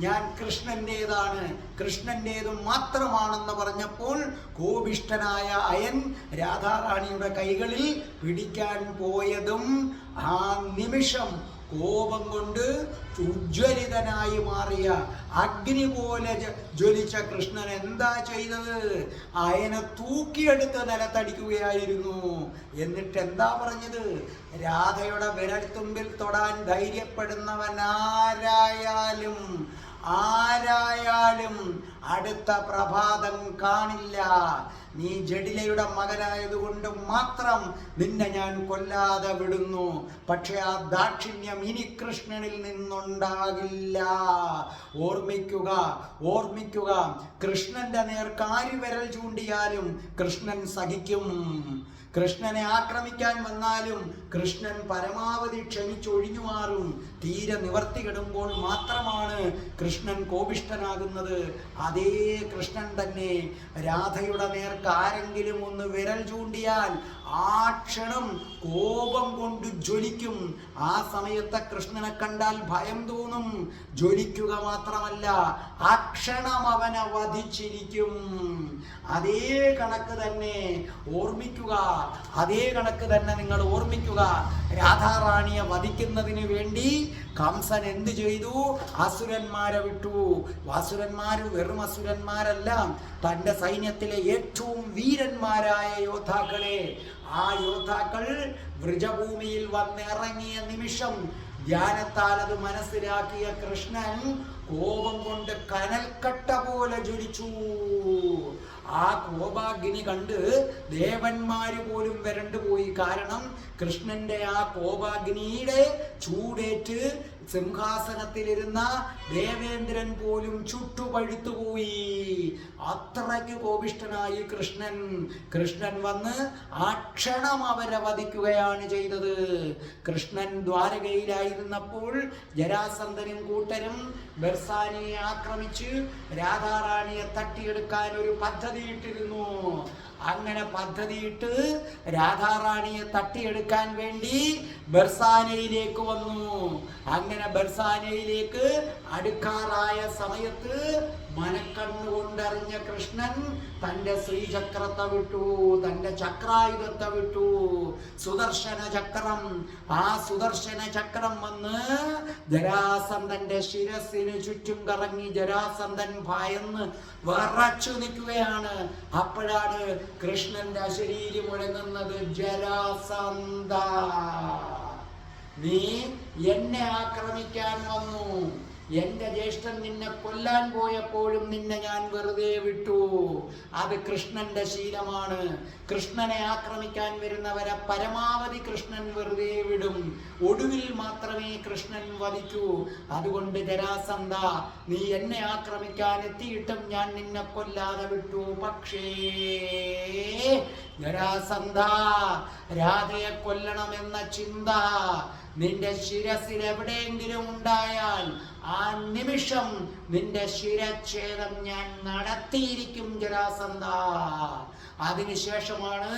[SPEAKER 3] ഞാൻ കൃഷ്ണന്റേതാണ്, കൃഷ്ണന്റേതും മാത്രമാണെന്ന് പറഞ്ഞപ്പോൾ കോപിഷ്ഠനായ അയൻ രാധാറാണിയുടെ കൈകളിൽ പിടിക്കാൻ പോയതും ആ നിമിഷം കോപം കൊണ്ട് ഉജ്ജ്വലിതനായി മാറിയ അഗ്നി പോലെ ജ്വലിച്ച കൃഷ്ണൻ എന്താ ചെയ്തത്? അയനെ തൂക്കിയെടുത്ത് നിലത്തടിക്കുകയായിരുന്നു. എന്നിട്ട് എന്താ പറഞ്ഞത്? രാധയുടെ വിരൽത്തുമ്പിൽ തൊടാൻ ധൈര്യപ്പെടുന്നവൻ ആരായാലും അടുത്ത പ്രഭാതം കാണില്ല. നീ ജഡിലയുടെ മകനായതുകൊണ്ട് മാത്രം നിന്നെ ഞാൻ കൊല്ലാതെ വിടുന്നു. പക്ഷെ ആ ദാക്ഷിണ്യം ഇനി കൃഷ്ണനിൽ നിന്നുണ്ടാകില്ല. ഓർമ്മിക്കുക, കൃഷ്ണന്റെ നേർക്ക് ആര് വിരൽ ചൂണ്ടിയാലും കൃഷ്ണൻ സഹിക്കും. കൃഷ്ണനെ ആക്രമിക്കാൻ വന്നാലും കൃഷ്ണൻ പരമാവധി ക്ഷമിച്ചൊഴിഞ്ഞു മാറും. തീരെ നിവർത്തികെടുമ്പോൾ മാത്രമാണ് കൃഷ്ണൻ കോപിഷ്ഠനാകുന്നത്. അതേ കൃഷ്ണൻ തന്നെ രാധയുടെ നേർക്ക് ആരെങ്കിലും ഒന്ന് വിരൽ ചൂണ്ടിയാൽ ആ ക്ഷണം കോപം കൊണ്ട് ജ്വലിക്കും. ആ സമയത്തെ കൃഷ്ണനെ കണ്ടാൽ ഭയം തോന്നും. ജ്വലിക്കുക മാത്രമല്ല, ആ ക്ഷണം അവനെ വധിച്ചിരിക്കും. അതേ കണക്ക് തന്നെ നിങ്ങൾ ഓർമ്മിക്കുക. രാധാറാണിയെ വധിക്കുന്നതിന് വേണ്ടി കംസൻ എന്ത് ചെയ്തു? അസുരന്മാരെ വിട്ടു. അസുരന്മാർ വെറും അസുരന്മാരല്ല, തൻ്റെ സൈന്യത്തിലെ ഏറ്റവും വീരന്മാരായ യോദ്ധാക്കളെ, ആ യോദ്ധാക്കൾ വൃജഭൂമിയിൽ വന്നിറങ്ങിയ നിമിഷം ധ്യാനത്താൽ അത് മനസ്സിലാക്കിയ കൃഷ്ണൻ കോപം കൊണ്ട് കനൽക്കട്ട പോലെ ജ്വലിച്ചു. ആ കോപാഗ്നി കണ്ട് ദേവന്മാര് പോലും വരണ്ടുപോയി. കാരണം കൃഷ്ണന്റെ ആ കോപാഗ്നിയുടെ ചൂടേറ്റ് സിംഹാസനത്തിലിരുന്ന ദേവേന്ദ്രൻ പോലും ചുട്ടുപഴുത്തുപോയി. അത്രയ്ക്ക് കോപിഷ്ഠനായി കൃഷ്ണൻ വന്ന് ആ ക്ഷണം അവരെ വധിക്കുകയാണ് ചെയ്തത്. കൃഷ്ണൻ ദ്വാരകയിലായിരുന്നപ്പോൾ ജരാസന്ധനും കൂട്ടരും ബർസാനിയെ ആക്രമിച്ച് രാധാറാണിയെ തട്ടിയെടുക്കാൻ ഒരു പദ്ധതി ഇട്ടിരുന്നു. അങ്ങനെ പദ്ധതിയിട്ട് രാധാറാണിയെ തട്ടിയെടുക്കാൻ വേണ്ടി ബർസാനയിലേക്ക് വന്നു. അങ്ങനെ ബർസാനയിലേക്ക് അടുക്കാറായ സമയത്ത് മനക്കണ്ണുകൊണ്ടറിഞ്ഞ കൃഷ്ണൻ തൻ്റെ ശ്രീചക്രത്തെ വിട്ടു, തൻ്റെ ചക്രായുധത്തെ വിട്ടു. സുദർശന ചക്രം. ആ സുദർശന ചക്രം വന്ന് ജരാസന്ധന്റെ ശിരസിന് ചുറ്റും കറങ്ങി. ജരാസന്ധൻ ഭയന്ന് വിറച്ചു നിൽക്കുകയാണ്. അപ്പോഴാണ് കൃഷ്ണന്റെ അശരീരി മുഴങ്ങുന്നത്. ജരാസന്ധ, നീ എന്നെ ആക്രമിക്കാൻ വന്നു. എന്റെ ജ്യേഷ്ഠൻ നിന്നെ കൊല്ലാൻ പോയപ്പോഴും നിന്നെ ഞാൻ വെറുതെ വിട്ടു. അത് കൃഷ്ണന്റെ ശീലമാണ്. കൃഷ്ണനെ ആക്രമിക്കാൻ വരുന്നവരെ പരമാവധി കൃഷ്ണൻ വെറുതെ വിടും. ഒടുവിൽ മാത്രമേ കൃഷ്ണൻ വധിക്കൂ. അതുകൊണ്ട് ജരാസന്ധ, നീ എന്നെ ആക്രമിക്കാൻ എത്തിയിട്ടും ഞാൻ നിന്നെ കൊല്ലാതെ വിട്ടു. പക്ഷേ ജരാസന്ധ, രാധയെ കൊല്ലണമെന്ന ചിന്ത നിന്റെ ശിരസിൽ എവിടെയെങ്കിലും ഉണ്ടായാൽ ആ നിമിഷം നിന്റെ ശിരച്ഛേദം ഞാൻ നടത്തിയിരിക്കും ജരാസന്ധ. അതിനുശേഷമാണ്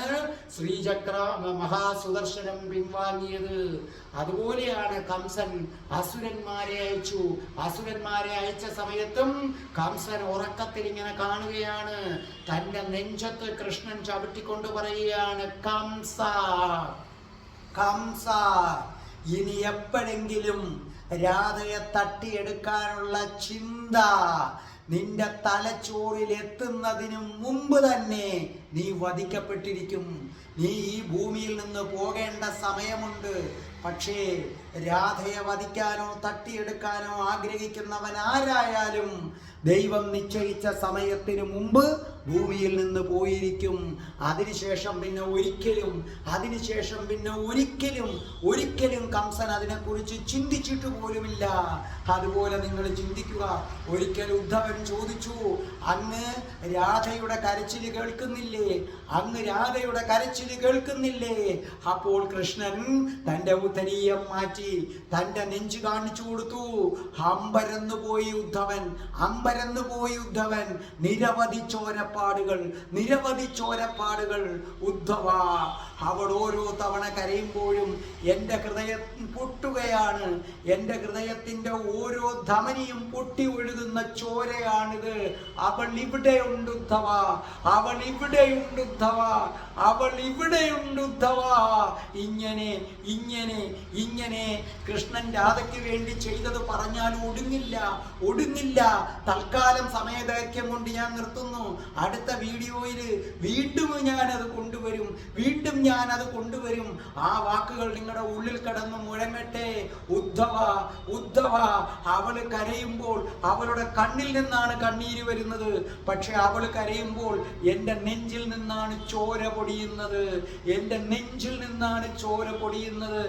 [SPEAKER 3] ശ്രീചക്ര മഹാസുദർശനം പിൻവാങ്ങിയത്. അതുപോലെയാണ് കംസൻ അസുരന്മാരെ അയച്ചു. അസുരന്മാരെ അയച്ച സമയത്തും കംസൻ ഉറക്കത്തിൽ ഇങ്ങനെ കാണുകയാണ്. തന്റെ നെഞ്ചത്ത് കൃഷ്ണൻ ചവിട്ടിക്കൊണ്ട് പറയുകയാണ്, കംസ കംസ, ഇനി എപ്പോഴെങ്കിലും രാധയെ തട്ടിയെടുക്കാനുള്ള ചിന്ത നിന്റെ തലച്ചോറിൽ എത്തുന്നതിന് മുമ്പ് തന്നെ നീ വധിക്കപ്പെട്ടിരിക്കും. നീ ഈ ഭൂമിയിൽ നിന്ന് പോകേണ്ട സമയമുണ്ട്. പക്ഷേ രാധയെ വധിക്കാനോ തട്ടിയെടുക്കാനോ ആഗ്രഹിക്കുന്നവൻ ആരായാലും ദൈവം നിശ്ചയിച്ച സമയത്തിന് മുമ്പ് ഭൂമിയിൽ നിന്ന് പോയിരിക്കും. അതിനുശേഷം പിന്നെ ഒരിക്കലും കംസൻ അതിനെക്കുറിച്ച് ചിന്തിച്ചിട്ട് പോലുമില്ല. അതുപോലെ നിങ്ങൾ ചിന്തിക്കുക. ഒരിക്കൽ ഉദ്ധവൻ ചോദിച്ചു, അങ്ങ് രാധയുടെ കരച്ചിൽ കേൾക്കുന്നില്ലേ? അങ്ങ് രാധയുടെ കരച്ചിൽ കരച്ചിൽ കേൾക്കുന്നില്ലേ? അപ്പോൾ കൃഷ്ണൻ തന്റെ ഉത്തരീയം മാറ്റി തന്റെ നെഞ്ചു കാണിച്ചു കൊടുത്തു. അമ്പരന്നു പോയി ഉദ്ധവൻ, അമ്പരന്നു പോയി ഉദ്ധവൻ. നിരവധി ചോരപ്പാടുകൾ, നിരവധി ചോരപ്പാടുകൾ. ഉദ്ധവ, അവൾ ഓരോ തവണ കരയുമ്പോഴും എൻ്റെ ഹൃദയം പൊട്ടുകയാണ്. എൻ്റെ ഹൃദയത്തിൻ്റെ ഓരോ ധമനിയും പൊട്ടി ഒഴുകുന്ന ചോരയാണിത്. അവൾ ഇവിടെയുണ്ട് ഉദ്ധവ, അവൾ ഇവിടെയുണ്ട് ഉദ്ധവ, അവൾ ഇവിടെയുണ്ട് ഉദ്ധവ. ഇങ്ങനെ ഇങ്ങനെ ഇങ്ങനെ കൃഷ്ണൻ രാധയ്ക്ക് വേണ്ടി ചെയ്തത് പറഞ്ഞാൽ ഒടുങ്ങില്ല, ഒടുങ്ങില്ല. തൽക്കാലം സമയദൈർഘ്യം കൊണ്ട് ഞാൻ നിർത്തുന്നു. അടുത്ത വീഡിയോയിൽ വീണ്ടും ഞാനത് കൊണ്ടുവരും, വീണ്ടും ഞാനത് കൊണ്ടുവരും. ആ വാക്കുകൾ നിങ്ങളുടെ ഉള്ളിൽ കടന്ന് മുഴങ്ങട്ടെ. ഉദ്ധവ, ഉദ്ധവ. അവള് കരയുമ്പോൾ അവളുടെ കണ്ണിൽ നിന്നാണ് കണ്ണീര് വരുന്നത്. പക്ഷെ അവള് കരയുമ്പോൾ എൻ്റെ നെഞ്ചിൽ നിന്നാണ് ചോര പൊടിയുന്നത്, എൻ്റെ നെഞ്ചിൽ നിന്നാണ് ചോര പൊടിയുന്നത്.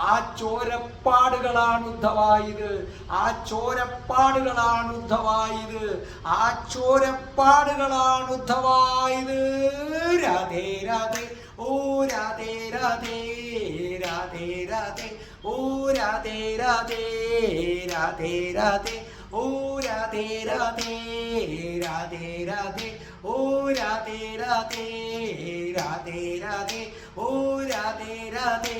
[SPEAKER 3] ആ ചോരപ്പാടുകളാണ് ഉദ്ധവായത്, ആ ചോരപ്പാടുകളാണ് ഉദ്ധവായത്, ആ ചോരപ്പാടുകളാണ് ഉദ്ധവായത്. രാധേ രാധേ, ഓ രാധേ രാധേ, രാധേ രാധേ, ഓ രാധേ രാധേ, രാധേ രാധേ, ഓ രാധേ രാധേ, രാധേ രാധേ, ഓ രാധേ രാധേ, രാധേ രാധേ, ഓ രാധേ രാധേ,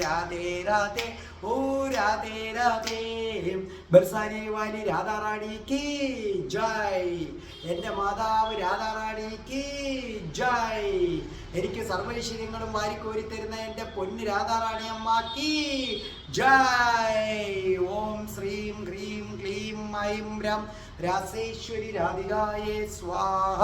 [SPEAKER 3] രാധേ രാധേ, ഓ രാധേ രാധേ. ബർസാനെ വാലി രാധാറാണി കി ജയ്. എൻ്റെ മാതാവ് രാധാറാണി കി ജയ്. എനിക്ക് സർവൈശ്വര്യങ്ങളും വാരിക്കോരി തരുന്ന എൻ്റെ പൊന്നു രാധാറാണി അമ്മക്ക് ജയ്. ഓം ശ്രീം ഹ്രീം ക്ലീം ഐം രം രാസേശ്വരി രാധികായേ സ്വാഹ.